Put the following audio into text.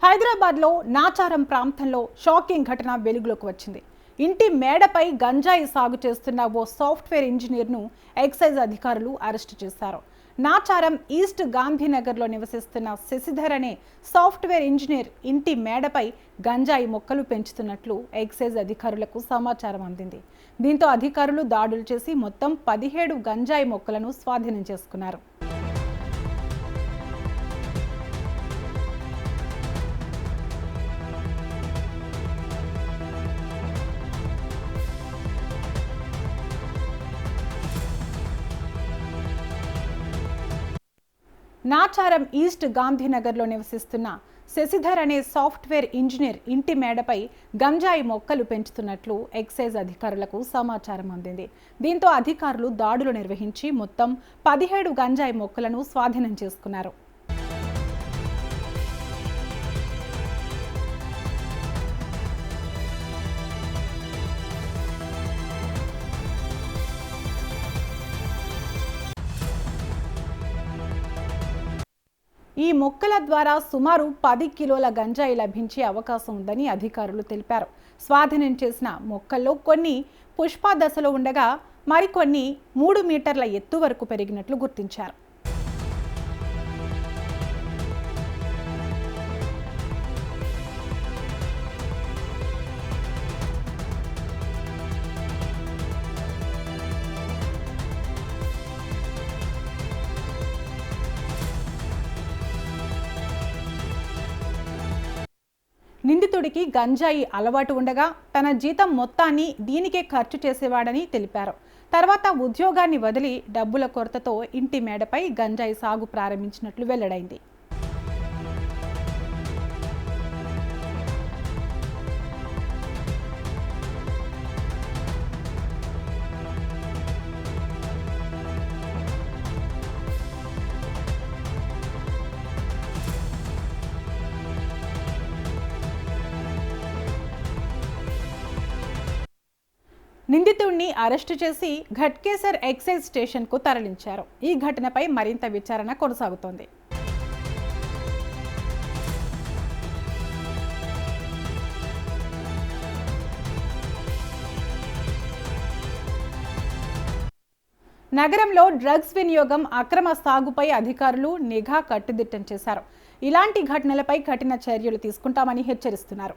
హైదరాబాద్లో నాచారం ప్రాంతంలో షాకింగ్ ఘటన వెలుగులోకి వచ్చింది. ఇంటి మేడపై గంజాయి సాగు చేస్తున్న ఓ సాఫ్ట్వేర్ ఇంజనీర్ను ఎక్సైజ్ అధికారులు అరెస్టు చేశారు. నాచారం ఈస్ట్ గాంధీనగర్లో నివసిస్తున్న శశిధర్ అనే సాఫ్ట్వేర్ ఇంజనీర్ ఇంటి మేడపై గంజాయి మొక్కలు పెంచుతున్నట్లు ఎక్సైజ్ అధికారులకు సమాచారం అందింది. దీంతో అధికారులు దాడులు చేసి మొత్తం 17 గంజాయి మొక్కలను స్వాధీనం చేసుకున్నారు. నాచారం ఈస్ట్ గాంధీనగర్లో నివసిస్తున్న శశిధర్ అనే సాఫ్ట్వేర్ ఇంజనీర్ ఇంటి మేడపై గంజాయి మొక్కలు పెంచుతున్నట్లు ఎక్సైజ్ అధికారులకు సమాచారం అందింది. దీంతో అధికారులు దాడులు నిర్వహించి మొత్తం 17 గంజాయి మొక్కలను స్వాధీనం చేసుకున్నారు. ఈ మొక్కల ద్వారా సుమారు 10 కిలోల గంజాయి లభించే అవకాశం ఉందని అధికారులు తెలిపారు. స్వాధీనం చేసిన మొక్కల్లో కొన్ని పుష్ప దశలో ఉండగా మరికొన్ని 3 మీటర్ల ఎత్తు వరకు పెరిగినట్లు గుర్తించారు. నిందితుడికి గంజాయి అలవాటు ఉండగా తన జీతం మొత్తాన్ని దీనికే ఖర్చు చేసేవాడని తెలిపారు. తర్వాత ఉద్యోగాన్ని వదిలి డబ్బుల కొరతతో ఇంటి మేడపై గంజాయి సాగు ప్రారంభించినట్లు వెల్లడైంది. నిందితుడిని అరెస్టు చేసి ఘట్కేసర్ ఎక్సైజ్ స్టేషన్కు తరలించారు. ఈ ఘటనపై మరింత విచారణ కొనసాగుతోంది. నగరంలో డ్రగ్స్ వినియోగం, అక్రమ సాగుపై అధికారులు నిఘా కట్టుదిట్టం చేశారు. ఇలాంటి ఘటనలపై కఠిన చర్యలు తీసుకుంటామని హెచ్చరిస్తున్నారు.